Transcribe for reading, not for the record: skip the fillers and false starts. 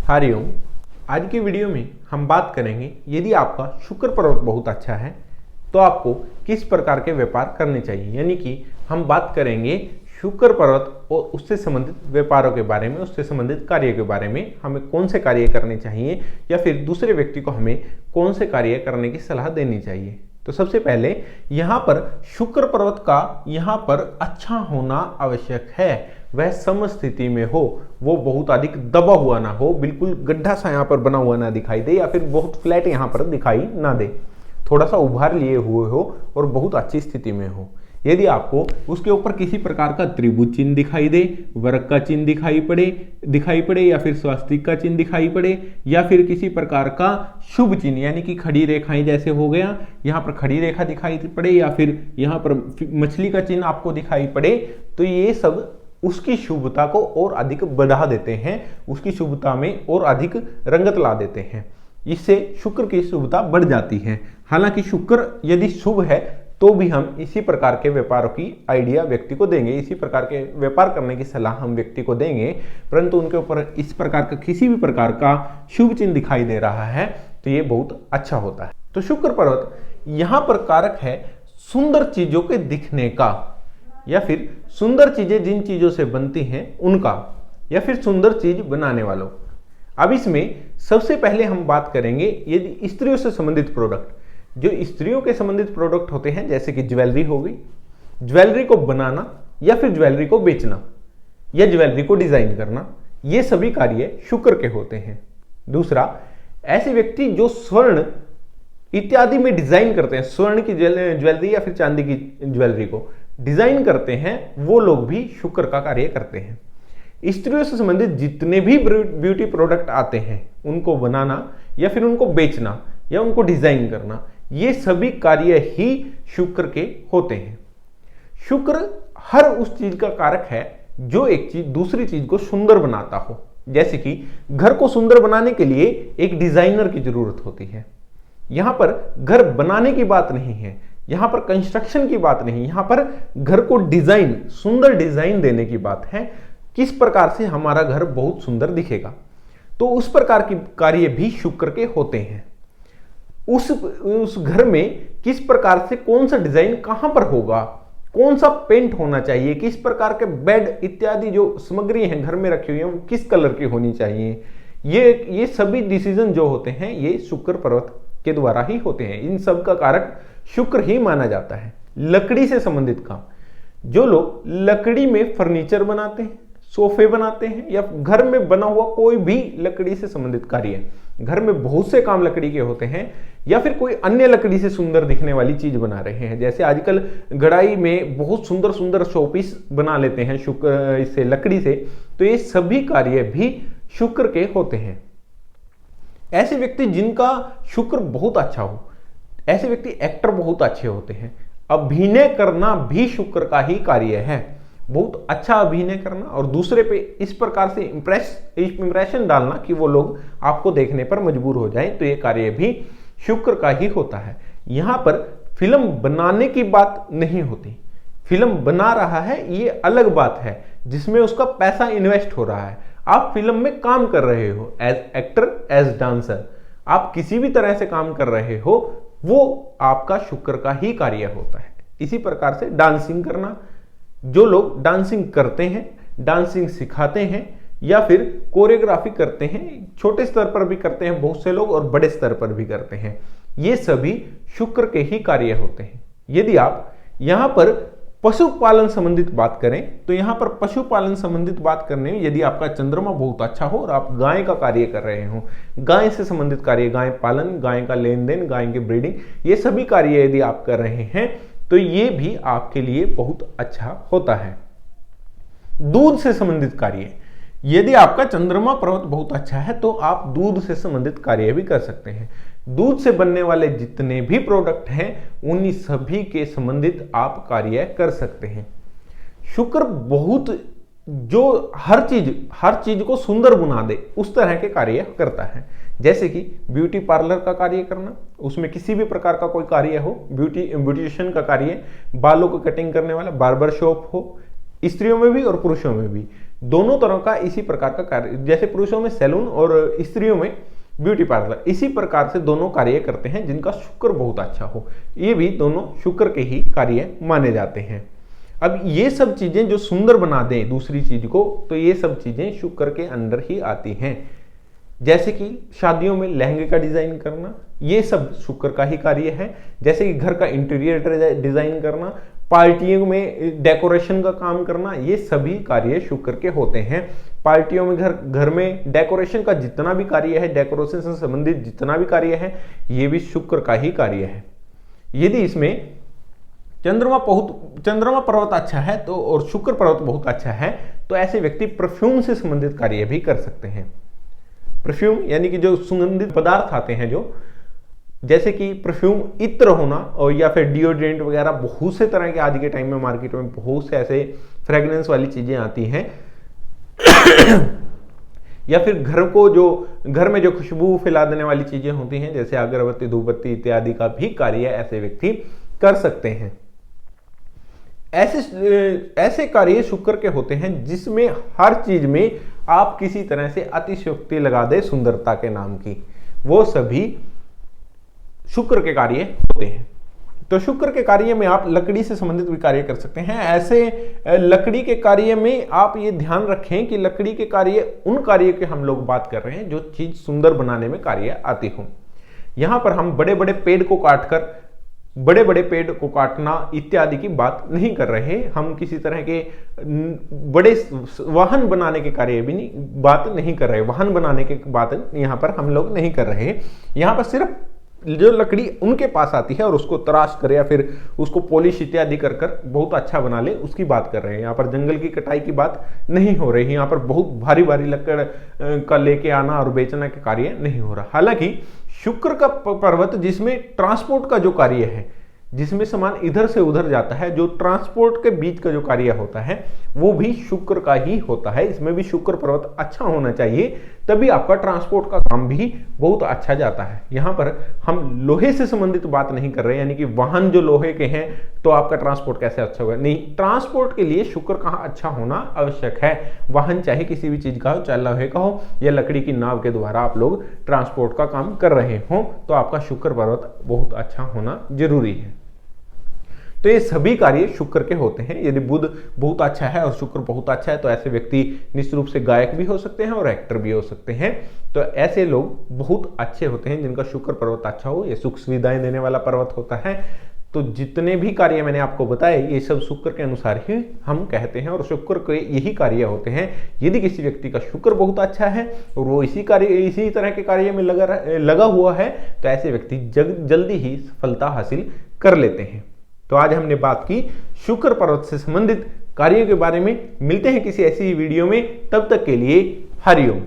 हरिओम। आज की वीडियो में हम बात करेंगे यदि आपका शुक्र पर्वत बहुत अच्छा है तो आपको किस प्रकार के व्यापार करने चाहिए। यानी कि हम बात करेंगे शुक्र पर्वत और उससे संबंधित व्यापारों के बारे में, उससे संबंधित कार्य के बारे में। हमें कौन से कार्य करने चाहिए या फिर दूसरे व्यक्ति को हमें कौन से कार्य करने की सलाह देनी चाहिए। तो सबसे पहले यहाँ पर शुक्र पर्वत का यहाँ पर अच्छा होना आवश्यक है। वह समस्थिति में हो, वो बहुत अधिक दबा हुआ ना हो, बिल्कुल गड्ढा सा यहाँ पर बना हुआ ना दिखाई दे या फिर बहुत फ्लैट यहाँ पर दिखाई ना दे, थोड़ा सा उभार लिए हुए हो और बहुत अच्छी स्थिति में हो। यदि आपको उसके ऊपर किसी प्रकार का त्रिभुज चिन्ह दिखाई दे, वर्ग का चिन्ह दिखाई पड़े या फिर स्वास्तिक का चिन्ह दिखाई पड़े या फिर किसी प्रकार का शुभ चिन्ह यानी कि खड़ी रेखाएं जैसे हो गया, यहाँ पर खड़ी रेखा दिखाई पड़े या फिर यहाँ पर मछली का चिन्ह आपको दिखाई पड़े, तो ये सब उसकी शुभता को और अधिक बढ़ा देते हैं, उसकी शुभता में और अधिक रंगत ला देते हैं। इससे शुक्र की शुभता बढ़ जाती है। हालांकि शुक्र यदि शुभ है तो भी हम इसी प्रकार के व्यापारों की आइडिया व्यक्ति को देंगे, इसी प्रकार के व्यापार करने की सलाह हम व्यक्ति को देंगे, परंतु उनके ऊपर इस प्रकार का किसी भी प्रकार का शुभ चिन्ह दिखाई दे रहा है तो ये बहुत अच्छा होता है। तो शुक्र पर्वत यहाँ पर कारक है सुंदर चीजों के दिखने का, या फिर सुंदर चीजें जिन चीजों से बनती हैं उनका, या फिर सुंदर चीज बनाने वालों। अब इसमें सबसे पहले हम बात करेंगे यदि स्त्रियों से संबंधित प्रोडक्ट, जो स्त्रियों के संबंधित प्रोडक्ट होते हैं जैसे कि ज्वेलरी हो गई, ज्वेलरी को बनाना या फिर ज्वेलरी को बेचना या ज्वेलरी को डिजाइन करना, ये सभी कार्य शुक्र के होते हैं। दूसरा, ऐसे व्यक्ति जो स्वर्ण इत्यादि में डिजाइन करते हैं, स्वर्ण की ज्वेलरी या फिर चांदी की ज्वेलरी को डिजाइन करते हैं, वो लोग भी शुक्र का कार्य करते हैं। स्त्रियों से संबंधित जितने भी ब्यूटी प्रोडक्ट आते हैं उनको बनाना या फिर उनको बेचना या उनको डिजाइन करना, ये सभी कार्य ही शुक्र के होते हैं। शुक्र हर उस चीज का कारक है जो एक चीज दूसरी चीज को सुंदर बनाता हो। जैसे कि घर को सुंदर बनाने के लिए एक डिजाइनर की जरूरत होती है। यहां पर घर बनाने की बात नहीं है, यहां पर कंस्ट्रक्शन की बात नहीं, यहां पर घर को डिजाइन, सुंदर डिजाइन देने की बात है। किस प्रकार से हमारा घर बहुत सुंदर दिखेगा, तो उस प्रकार की कार्य भी शुक्र के होते हैं। उस घर में किस प्रकार से कौन सा डिजाइन कहां पर होगा, कौन सा पेंट होना चाहिए, किस प्रकार के बेड इत्यादि जो सामग्री हैं घर में रखी हुई है वो किस कलर की होनी चाहिए, ये सभी डिसीजन जो होते हैं ये शुक्र पर्वत के द्वारा ही होते हैं। इन सब का कारक शुक्र ही माना जाता है। लकड़ी से संबंधित काम, जो लोग लकड़ी में फर्नीचर बनाते हैं, सोफे बनाते हैं या घर में बना हुआ कोई भी लकड़ी से संबंधित कार्य, घर में बहुत से काम लकड़ी के होते हैं, या फिर कोई अन्य लकड़ी से सुंदर दिखने वाली चीज बना रहे हैं, जैसे आजकल गड़ाई में बहुत सुंदर सुंदर शोपीस बना लेते हैं शुक्र इससे, लकड़ी से, तो ये सभी कार्य भी शुक्र के होते हैं। ऐसे व्यक्ति जिनका शुक्र बहुत अच्छा हो, ऐसे व्यक्ति एक्टर बहुत अच्छे होते हैं। अभिनय करना भी शुक्र का ही कार्य है। बहुत अच्छा अभिनय करना और दूसरे पे इस प्रकार से इंप्रेशन डालना कि वो लोग आपको देखने पर मजबूर हो जाएं, तो ये कार्य भी शुक्र का ही होता है। यहां पर फिल्म बनाने की बात नहीं होती, फिल्म बना रहा है ये अलग बात है जिसमें उसका पैसा इन्वेस्ट हो रहा है। आप फिल्म में काम कर रहे हो एज एक्टर, एज डांसर, आप किसी भी तरह से काम कर रहे हो, वो आपका शुक्र का ही कार्य होता है। इसी प्रकार से डांसिंग करना, जो लोग डांसिंग करते हैं, डांसिंग सिखाते हैं या फिर कोरियोग्राफी करते हैं, छोटे स्तर पर भी करते हैं बहुत से लोग और बड़े स्तर पर भी करते हैं, ये सभी शुक्र के ही कार्य होते हैं। यदि आप यहां पर पशुपालन संबंधित बात करें तो यहां पर पशुपालन संबंधित बात करने में यदि आपका चंद्रमा बहुत अच्छा हो और आप गाय का कार्य कर रहे हो, गाय से संबंधित कार्य, गाय पालन, गाय का लेन देन, गाय की ब्रीडिंग, ये सभी कार्य यदि आप कर रहे हैं तो ये भी आपके लिए बहुत अच्छा होता है। दूध से संबंधित कार्य, यदि आपका चंद्रमा पर्वत बहुत अच्छा है तो आप दूध से संबंधित कार्य भी कर सकते हैं। दूध से बनने वाले जितने भी प्रोडक्ट हैं उन्हीं सभी के संबंधित आप कार्य कर सकते हैं। शुक्र बहुत, जो हर चीज को सुंदर बना दे उस तरह के कार्य करता है। जैसे कि ब्यूटी पार्लर का कार्य करना, उसमें किसी भी प्रकार का कोई कार्य हो, ब्यूटिशियन का कार्य, बालों को कटिंग करने वाला बार्बर शॉप हो, स्त्रियों में भी और पुरुषों में भी, दोनों तरह का इसी प्रकार का कार्य, जैसे पुरुषों में सैलून और स्त्रियों में ब्यूटी पार्लर, इसी प्रकार से दोनों कार्य करते हैं जिनका शुक्र बहुत अच्छा हो। ये भी दोनों शुक्र के ही कार्य माने जाते हैं। अब ये सब चीजें जो सुंदर बना दें दूसरी चीज को, तो ये सब चीजें शुक्र के अंदर ही आती हैं। जैसे कि शादियों में लहंगे का डिजाइन करना, ये सब शुक्र का ही कार्य है। जैसे कि घर का इंटीरियर डिजाइन करना, पार्टियों में डेकोरेशन का काम करना, ये सभी कार्य शुक्र के होते हैं। पार्टियों में घर में डेकोरेशन का जितना भी कार्य है, डेकोरेशन से संबंधित जितना भी कार्य है, ये भी शुक्र का ही कार्य है। यदि इसमें चंद्रमा पर्वत अच्छा है तो और शुक्र पर्वत बहुत अच्छा है, तो ऐसे व्यक्ति परफ्यूम से संबंधित कार्य भी कर सकते हैं। परफ्यूम यानी कि जो सुगंधित पदार्थ आते हैं, जो जैसे कि परफ्यूम, इत्र होना, और या फिर डिओड्रेंट वगैरह, बहुत से तरह के आज के टाइम में मार्केट में बहुत से ऐसे फ्रेग्रेंस वाली चीजें आती हैं या फिर घर में जो खुशबू फैला देने वाली चीजें होती हैं, जैसे अगरबत्ती, धूपबत्ती इत्यादि का भी कार्य ऐसे व्यक्ति कर सकते हैं। ऐसे कार्य शुक्र के होते हैं जिसमें हर चीज में आप किसी तरह से अतिशयोक्ति लगा दे सुंदरता के नाम की, वो सभी शुक्र के कार्य होते हैं। तो शुक्र के कार्य में आप लकड़ी से संबंधित भी कार्य कर सकते हैं। ऐसे लकड़ी के कार्य में आप ये ध्यान रखें कि लकड़ी के कार्य उन कार्य के हम लोग बात कर रहे हैं जो चीज सुंदर बनाने में कार्य आती हो। यहां पर हम बड़े बड़े पेड़ को काटना इत्यादि की बात नहीं कर रहे। हम किसी तरह के बड़े वाहन बनाने के कार्य भी बात नहीं कर रहे। वाहन बनाने की बात यहां पर हम लोग नहीं कर रहे। यहां पर सिर्फ जो लकड़ी उनके पास आती है और उसको तराश करे या फिर उसको पॉलिश इत्यादि कर बहुत अच्छा बना ले, उसकी बात कर रहे हैं। यहाँ पर जंगल की कटाई की बात नहीं हो रही। यहाँ पर बहुत भारी भारी लकड़ का लेके आना और बेचना के कार्य नहीं हो रहा। हालांकि शुक्र का पर्वत जिसमें ट्रांसपोर्ट का जो कार्य है, जिसमें सामान इधर से उधर जाता है, जो ट्रांसपोर्ट के बीच का जो कार्य होता है, वो भी शुक्र का ही होता है। इसमें भी शुक्र पर्वत अच्छा होना चाहिए, तभी आपका ट्रांसपोर्ट का काम भी बहुत अच्छा जाता है। यहाँ पर हम लोहे से संबंधित बात नहीं कर रहे, यानी कि वाहन जो लोहे के हैं तो आपका ट्रांसपोर्ट कैसे अच्छा होगा, नहीं। ट्रांसपोर्ट के लिए शुक्र का अच्छा होना आवश्यक है। वाहन चाहे किसी भी चीज का हो, चाहे लोहे का हो या लकड़ी की नाव के द्वारा आप लोग ट्रांसपोर्ट का काम कर रहे हो, तो आपका शुक्र पर्वत बहुत अच्छा होना जरूरी है। तो ये सभी कार्य शुक्र के होते हैं। यदि बुध बहुत अच्छा है और शुक्र बहुत अच्छा है, तो ऐसे व्यक्ति निश्चित रूप से गायक भी हो सकते हैं और एक्टर भी हो सकते हैं। तो ऐसे लोग बहुत अच्छे होते हैं जिनका शुक्र पर्वत अच्छा हो। ये सुख सुविधाएं देने वाला पर्वत होता है। तो जितने भी कार्य मैंने आपको बताए, ये सब शुक्र के अनुसार ही हम कहते हैं और शुक्र के यही कार्य होते हैं। यदि किसी व्यक्ति का शुक्र बहुत अच्छा है और वो इसी तरह के कार्य में लगा हुआ है, तो ऐसे व्यक्ति जल्दी ही सफलता हासिल कर लेते हैं। तो आज हमने बात की शुक्र पर्वत से संबंधित कार्यों के बारे में। मिलते हैं किसी ऐसी वीडियो में, तब तक के लिए हरिओम।